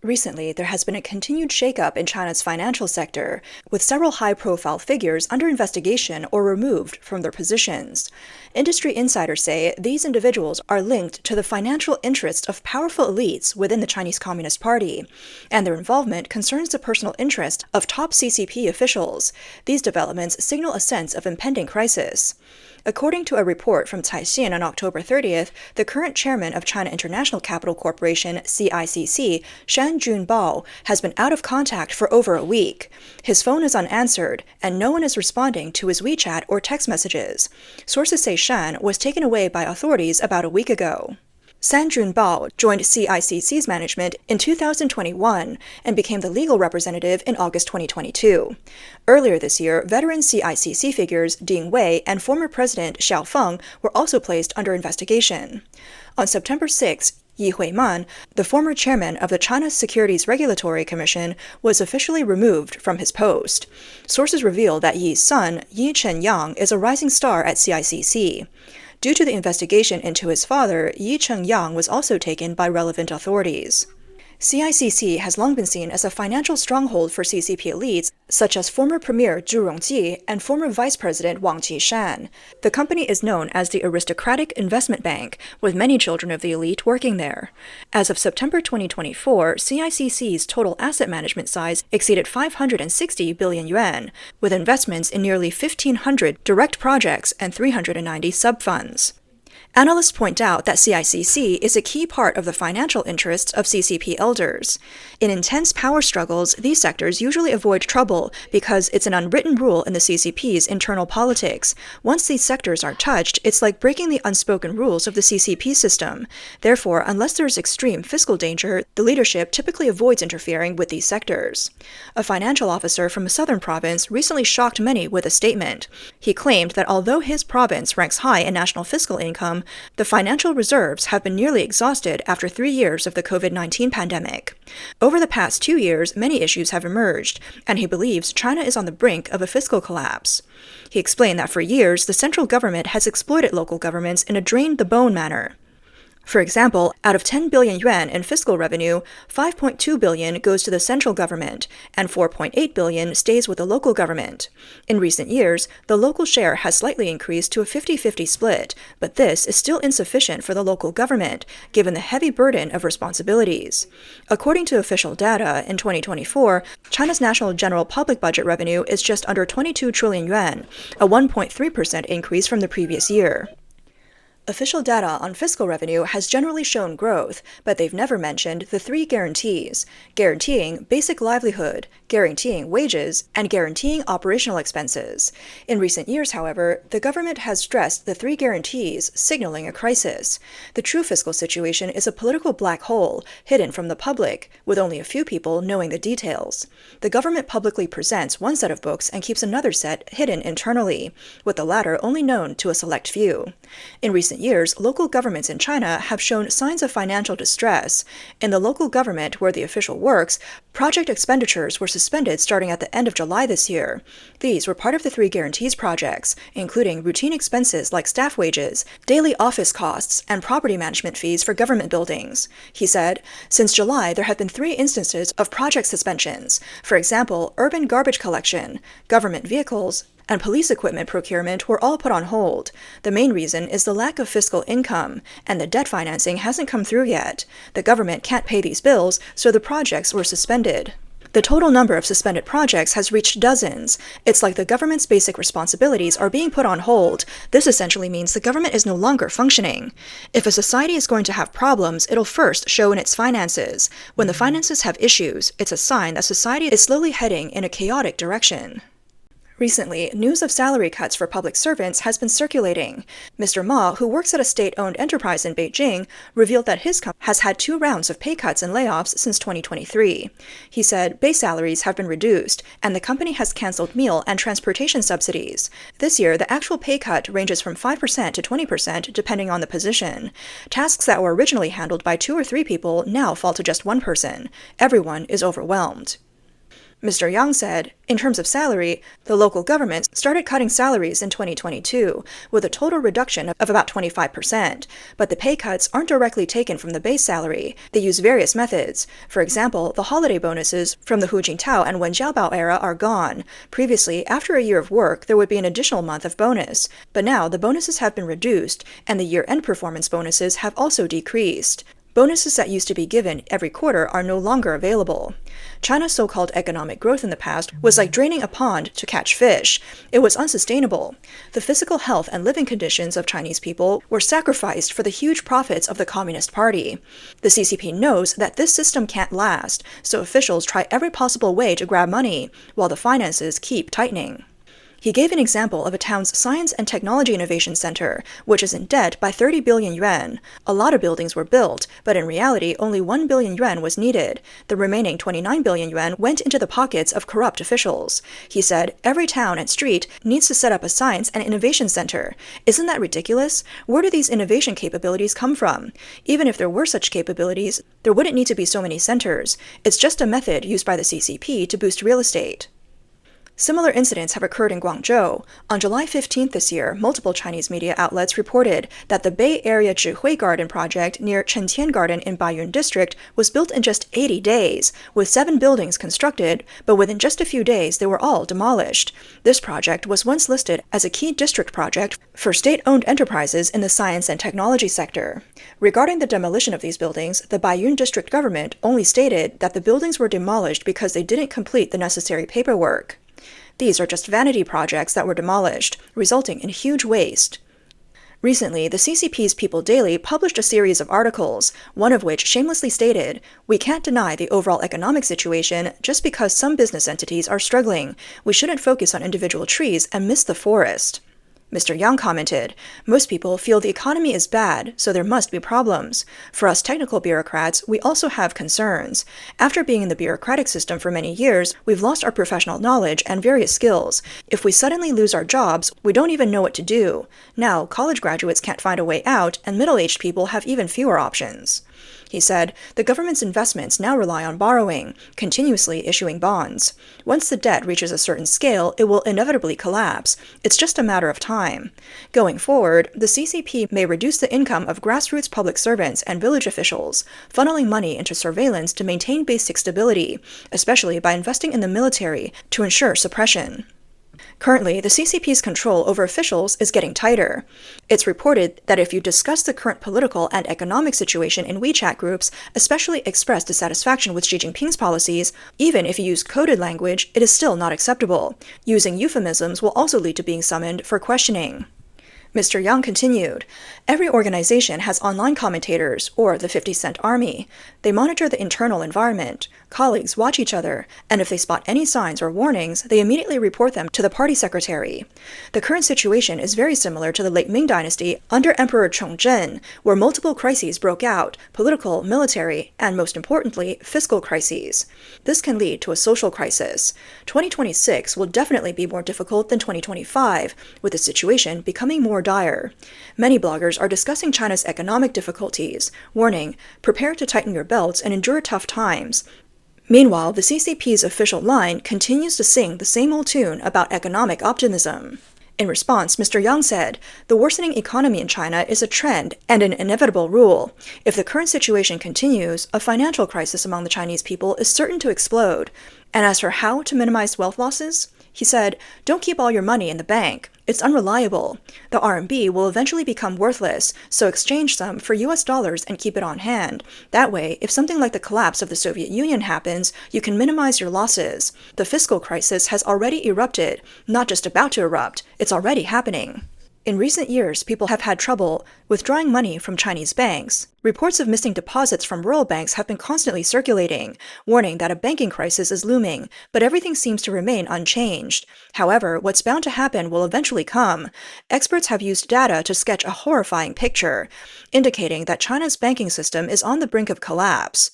Recently, there has been a continued shakeup in China's financial sector, with several high-profile figures under investigation or removed from their positions. Industry insiders say these individuals are linked to the financial interests of powerful elites within the Chinese Communist Party, and their involvement concerns the personal interest of top CCP officials. These developments signal a sense of impending crisis. According to a report from Caixin on October 30th, the current chairman of China International Capital Corporation, CICC, Shan Junbao, has been out of contact for over a week. His phone is unanswered, and no one is responding to his WeChat or text messages. Sources say Shan was taken away by authorities about a week ago. San Junbao joined CICC's management in 2021 and became the legal representative in August 2022. Earlier this year, veteran CICC figures Ding Wei and former President Xiao Feng were also placed under investigation. On September 6, Yi Huiman, the former chairman of the China Securities Regulatory Commission, was officially removed from his post. Sources reveal that Yi's son, Yi Chenyang, is a rising star at CICC. Due to the investigation into his father, Yi Chengyang was also taken by relevant authorities. CICC has long been seen as a financial stronghold for CCP elites, such as former Premier Zhu Rongji and former Vice President Wang Qishan. The company is known as the Aristocratic Investment Bank, with many children of the elite working there. As of September 2024, CICC's total asset management size exceeded 560 billion yuan, with investments in nearly 1,500 direct projects and 390 sub-funds. Analysts point out that CICC is a key part of the financial interests of CCP elders. In intense power struggles, these sectors usually avoid trouble because it's an unwritten rule in the CCP's internal politics. Once these sectors are touched, it's like breaking the unspoken rules of the CCP system. Therefore, unless there is extreme fiscal danger, the leadership typically avoids interfering with these sectors. A financial officer from a southern province recently shocked many with a statement. He claimed that although his province ranks high in national fiscal income, the financial reserves have been nearly exhausted after 3 years of the COVID-19 pandemic. Over the past 2 years, many issues have emerged, and he believes China is on the brink of a fiscal collapse. He explained that for years, the central government has exploited local governments in a drain-the-bone manner. For example, out of 10 billion yuan in fiscal revenue, 5.2 billion goes to the central government, and 4.8 billion stays with the local government. In recent years, the local share has slightly increased to a 50-50 split, but this is still insufficient for the local government, given the heavy burden of responsibilities. According to official data, in 2024, China's national general public budget revenue is just under 22 trillion yuan, a 1.3% increase from the previous year. Official data on fiscal revenue has generally shown growth, but they've never mentioned the 3 guarantees: guaranteeing basic livelihood, guaranteeing wages, and guaranteeing operational expenses. In recent years, however, the government has stressed the 3 guarantees, signaling a crisis. The true fiscal situation is a political black hole, hidden from the public, with only a few people knowing the details. The government publicly presents one set of books and keeps another set hidden internally, with the latter only known to a select few. In recent years, local governments in China have shown signs of financial distress. In the local government where the official works, project expenditures were suspended starting at the end of July this year. These were part of the 3 guarantees projects, including routine expenses like staff wages, daily office costs, and property management fees for government buildings. He said, since July, there have been 3 instances of project suspensions. For example, urban garbage collection, government vehicles, and police equipment procurement were all put on hold. The main reason is the lack of fiscal income, and the debt financing hasn't come through yet. The government can't pay these bills, so the projects were suspended. The total number of suspended projects has reached dozens. It's like the government's basic responsibilities are being put on hold. This essentially means the government is no longer functioning. If a society is going to have problems, it'll first show in its finances. When the finances have issues, it's a sign that society is slowly heading in a chaotic direction. Recently, news of salary cuts for public servants has been circulating. Mr. Ma, who works at a state-owned enterprise in Beijing, revealed that his company has had 2 rounds of pay cuts and layoffs since 2023. He said base salaries have been reduced, and the company has canceled meal and transportation subsidies. This year, the actual pay cut ranges from 5% to 20% depending on the position. Tasks that were originally handled by 2 or 3 people now fall to just 1 person. Everyone is overwhelmed. Mr. Yang said, in terms of salary, the local government started cutting salaries in 2022, with a total reduction of about 25%, but the pay cuts aren't directly taken from the base salary. They use various methods. For example, the holiday bonuses from the Hu Jintao and Wen Jiabao era are gone. Previously, after a year of work, there would be an additional month of bonus, but now the bonuses have been reduced, and the year-end performance bonuses have also decreased. Bonuses that used to be given every quarter are no longer available. China's so-called economic growth in the past was like draining a pond to catch fish. It was unsustainable. The physical health and living conditions of Chinese people were sacrificed for the huge profits of the Communist Party. The CCP knows that this system can't last, so officials try every possible way to grab money, while the finances keep tightening. He gave an example of a town's Science and Technology Innovation Center, which is in debt by 30 billion yuan. A lot of buildings were built, but in reality only 1 billion yuan was needed. The remaining 29 billion yuan went into the pockets of corrupt officials. He said, every town and street needs to set up a science and innovation center. Isn't that ridiculous? Where do these innovation capabilities come from? Even if there were such capabilities, there wouldn't need to be so many centers. It's just a method used by the CCP to boost real estate. Similar incidents have occurred in Guangzhou. On July 15th this year, multiple Chinese media outlets reported that the Bay Area Zhihui Garden project near Chentian Garden in Baiyun District was built in just 80 days, with 7 buildings constructed, but within just a few days they were all demolished. This project was once listed as a key district project for state-owned enterprises in the science and technology sector. Regarding the demolition of these buildings, the Baiyun District government only stated that the buildings were demolished because they didn't complete the necessary paperwork. These are just vanity projects that were demolished, resulting in huge waste. Recently, the CCP's People Daily published a series of articles, one of which shamelessly stated, "We can't deny the overall economic situation just because some business entities are struggling. We shouldn't focus on individual trees and miss the forest." Mr. Yang commented, "Most people feel the economy is bad, so there must be problems. For us technical bureaucrats, we also have concerns. After being in the bureaucratic system for many years, we've lost our professional knowledge and various skills. If we suddenly lose our jobs, we don't even know what to do. Now, college graduates can't find a way out, and middle-aged people have even fewer options." He said, the government's investments now rely on borrowing, continuously issuing bonds. Once the debt reaches a certain scale, it will inevitably collapse. It's just a matter of time. Going forward, the CCP may reduce the income of grassroots public servants and village officials, funneling money into surveillance to maintain basic stability, especially by investing in the military to ensure suppression. Currently, the CCP's control over officials is getting tighter. It's reported that if you discuss the current political and economic situation in WeChat groups, especially express dissatisfaction with Xi Jinping's policies, even if you use coded language, it is still not acceptable. Using euphemisms will also lead to being summoned for questioning. Mr. Yang continued, "Every organization has online commentators, or the 50-cent army. They monitor the internal environment. Colleagues watch each other, and if they spot any signs or warnings, they immediately report them to the party secretary. The current situation is very similar to the late Ming Dynasty under Emperor Chongzhen, where multiple crises broke out, political, military, and most importantly, fiscal crises. This can lead to a social crisis. 2026 will definitely be more difficult than 2025, with the situation becoming more dire. Many bloggers are discussing China's economic difficulties, warning, prepare to tighten your belts and endure tough times. Meanwhile, the CCP's official line continues to sing the same old tune about economic optimism." In response, Mr. Yang said, "The worsening economy in China is a trend and an inevitable rule. If the current situation continues, a financial crisis among the Chinese people is certain to explode. And as for how to minimize wealth losses," he said, "don't keep all your money in the bank. It's unreliable. The RMB will eventually become worthless, so exchange some for US dollars and keep it on hand. That way, if something like the collapse of the Soviet Union happens, you can minimize your losses. The fiscal crisis has already erupted, not just about to erupt, it's already happening." In recent years, people have had trouble withdrawing money from Chinese banks. Reports of missing deposits from rural banks have been constantly circulating, warning that a banking crisis is looming, but everything seems to remain unchanged. However, what's bound to happen will eventually come. Experts have used data to sketch a horrifying picture, indicating that China's banking system is on the brink of collapse.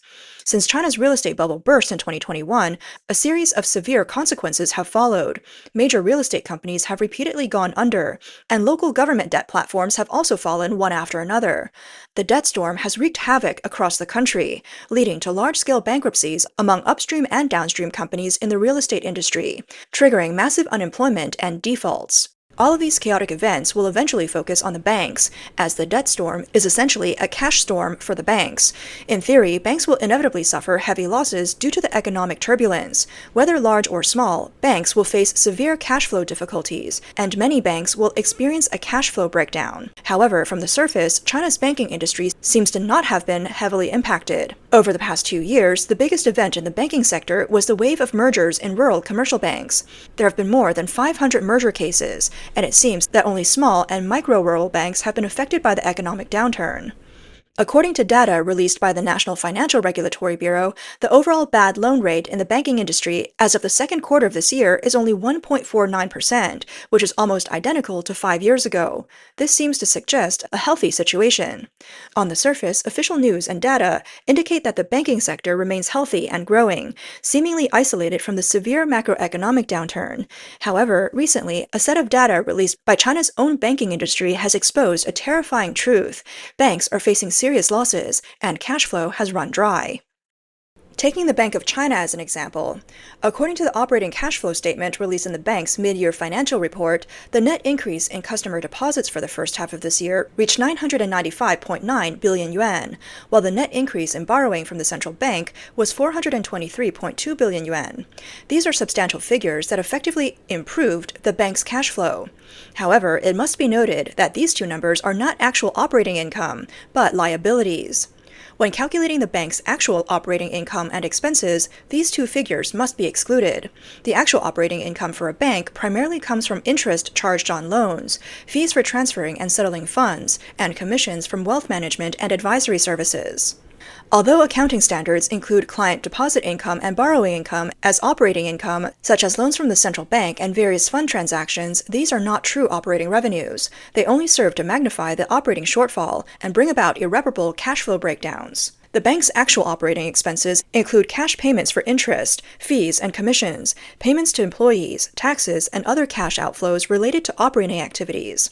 Since China's real estate bubble burst in 2021, a series of severe consequences have followed. Major real estate companies have repeatedly gone under, and local government debt platforms have also fallen one after another. The debt storm has wreaked havoc across the country, leading to large-scale bankruptcies among upstream and downstream companies in the real estate industry, triggering massive unemployment and defaults. All of these chaotic events will eventually focus on the banks, as the debt storm is essentially a cash storm for the banks. In theory, banks will inevitably suffer heavy losses due to the economic turbulence. Whether large or small, banks will face severe cash flow difficulties, and many banks will experience a cash flow breakdown. However, from the surface, China's banking industry seems to not have been heavily impacted. Over the past 2 years, the biggest event in the banking sector was the wave of mergers in rural commercial banks. There have been more than 500 merger cases, and it seems that only small and micro-rural banks have been affected by the economic downturn. According to data released by the National Financial Regulatory Bureau, the overall bad loan rate in the banking industry as of the second quarter of this year is only 1.49%, which is almost identical to 5 years ago. This seems to suggest a healthy situation. On the surface, official news and data indicate that the banking sector remains healthy and growing, seemingly isolated from the severe macroeconomic downturn. However, recently, a set of data released by China's own banking industry has exposed a terrifying truth. Banks are facing serious losses, and cash flow has run dry. Taking the Bank of China as an example, according to the operating cash flow statement released in the bank's mid-year financial report, the net increase in customer deposits for the first half of this year reached 995.9 billion yuan, while the net increase in borrowing from the central bank was 423.2 billion yuan. These are substantial figures that effectively improved the bank's cash flow. However, it must be noted that these two numbers are not actual operating income, but liabilities. When calculating the bank's actual operating income and expenses, these two figures must be excluded. The actual operating income for a bank primarily comes from interest charged on loans, fees for transferring and settling funds, and commissions from wealth management and advisory services. Although accounting standards include client deposit income and borrowing income as operating income, such as loans from the central bank and various fund transactions, these are not true operating revenues. They only serve to magnify the operating shortfall and bring about irreparable cash flow breakdowns. The bank's actual operating expenses include cash payments for interest, fees, and commissions, payments to employees, taxes, and other cash outflows related to operating activities.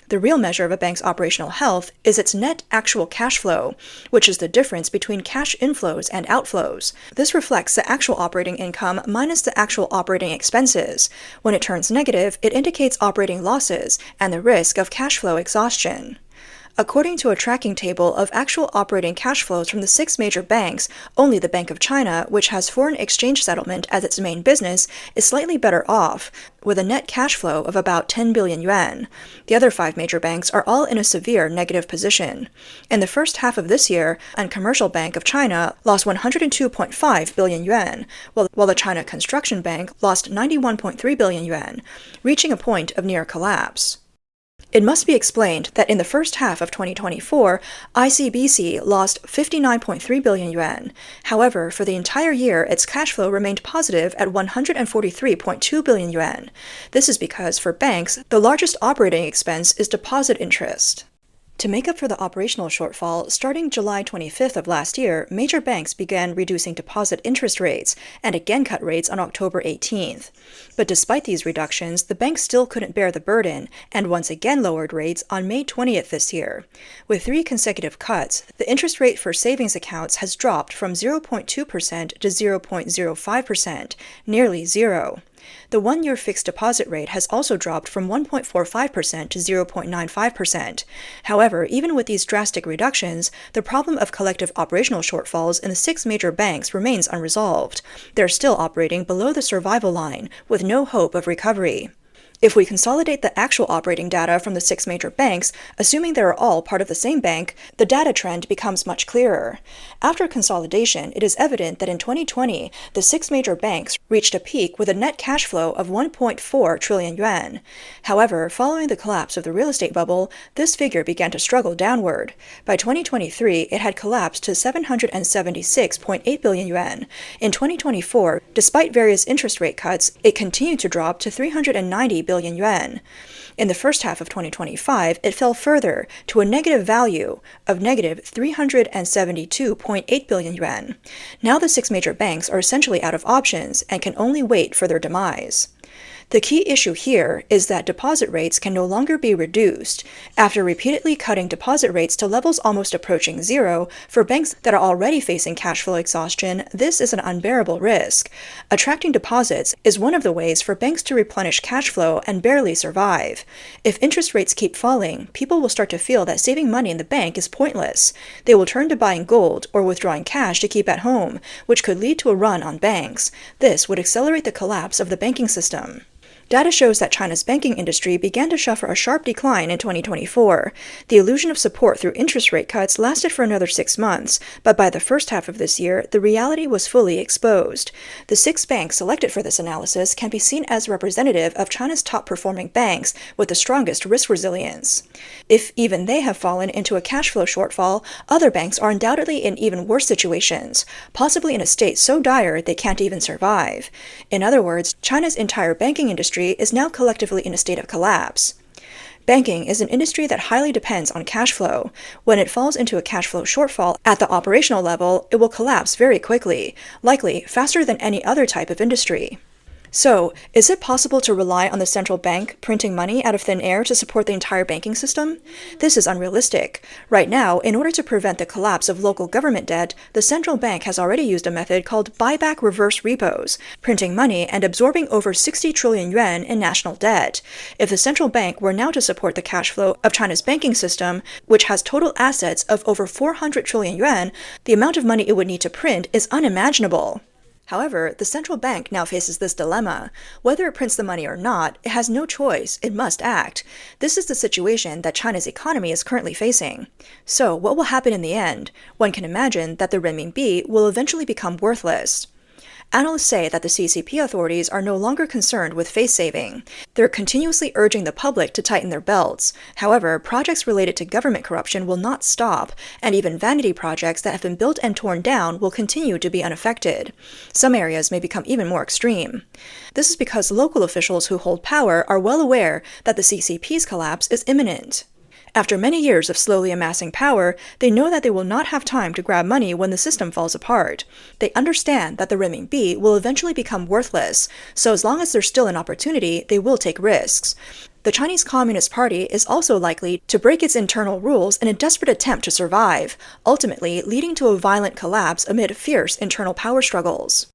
The real measure of a bank's operational health is its net actual cash flow, which is the difference between cash inflows and outflows. This reflects the actual operating income minus the actual operating expenses. When it turns negative, it indicates operating losses and the risk of cash flow exhaustion. According to a tracking table of actual operating cash flows from the 6 major banks, only the Bank of China, which has foreign exchange settlement as its main business, is slightly better off, with a net cash flow of about 10 billion yuan. The other 5 major banks are all in a severe negative position. In the first half of this year, the Commercial Bank of China lost 102.5 billion yuan, while the China Construction Bank lost 91.3 billion yuan, reaching a point of near collapse. It must be explained that in the first half of 2024, ICBC lost 59.3 billion yuan. However, for the entire year, its cash flow remained positive at 143.2 billion yuan. This is because, for banks, the largest operating expense is deposit interest. To make up for the operational shortfall, starting July 25th of last year, major banks began reducing deposit interest rates and again cut rates on October 18th. But despite these reductions, the banks still couldn't bear the burden and once again lowered rates on May 20th this year. With 3 consecutive cuts, the interest rate for savings accounts has dropped from 0.2% to 0.05%, nearly zero. The 1-year fixed deposit rate has also dropped from 1.45% to 0.95%. However, even with these drastic reductions, the problem of collective operational shortfalls in the 6 major banks remains unresolved. They're still operating below the survival line, with no hope of recovery. If we consolidate the actual operating data from the 6 major banks, assuming they are all part of the same bank, the data trend becomes much clearer. After consolidation, it is evident that in 2020, the 6 major banks reached a peak with a net cash flow of 1.4 trillion yuan. However, following the collapse of the real estate bubble, this figure began to struggle downward. By 2023, it had collapsed to 776.8 billion yuan. In 2024, despite various interest rate cuts, it continued to drop to 390 billion yuan. In the first half of 2025, it fell further to a negative value of negative 372.8 billion yuan. Now the 6 major banks are essentially out of options and can only wait for their demise. The key issue here is that deposit rates can no longer be reduced. After repeatedly cutting deposit rates to levels almost approaching zero, for banks that are already facing cash flow exhaustion, this is an unbearable risk. Attracting deposits is one of the ways for banks to replenish cash flow and barely survive. If interest rates keep falling, people will start to feel that saving money in the bank is pointless. They will turn to buying gold or withdrawing cash to keep at home, which could lead to a run on banks. This would accelerate the collapse of the banking system. Data shows that China's banking industry began to suffer a sharp decline in 2024. The illusion of support through interest rate cuts lasted for another 6 months, but by the first half of this year, the reality was fully exposed. The 6 banks selected for this analysis can be seen as representative of China's top-performing banks with the strongest risk resilience. If even they have fallen into a cash flow shortfall, other banks are undoubtedly in even worse situations, possibly in a state so dire they can't even survive. In other words, China's entire banking industry is now collectively in a state of collapse. Banking is an industry that highly depends on cash flow. When it falls into a cash flow shortfall at the operational level, it will collapse very quickly, likely faster than any other type of industry. So, is it possible to rely on the central bank printing money out of thin air to support the entire banking system? This is unrealistic. Right now, in order to prevent the collapse of local government debt, the central bank has already used a method called buyback reverse repos, printing money and absorbing over 60 trillion yuan in national debt. If the central bank were now to support the cash flow of China's banking system, which has total assets of over 400 trillion yuan, the amount of money it would need to print is unimaginable. However, the central bank now faces this dilemma. Whether it prints the money or not, it has no choice, it must act. This is the situation that China's economy is currently facing. So, what will happen in the end? One can imagine that the RMB will eventually become worthless. Analysts say that the CCP authorities are no longer concerned with face saving. They're continuously urging the public to tighten their belts. However, projects related to government corruption will not stop, and even vanity projects that have been built and torn down will continue to be unaffected. Some areas may become even more extreme. This is because local officials who hold power are well aware that the CCP's collapse is imminent. After many years of slowly amassing power, they know that they will not have time to grab money when the system falls apart. They understand that the RMB will eventually become worthless, so as long as there's still an opportunity, they will take risks. The Chinese Communist Party is also likely to break its internal rules in a desperate attempt to survive, ultimately leading to a violent collapse amid fierce internal power struggles.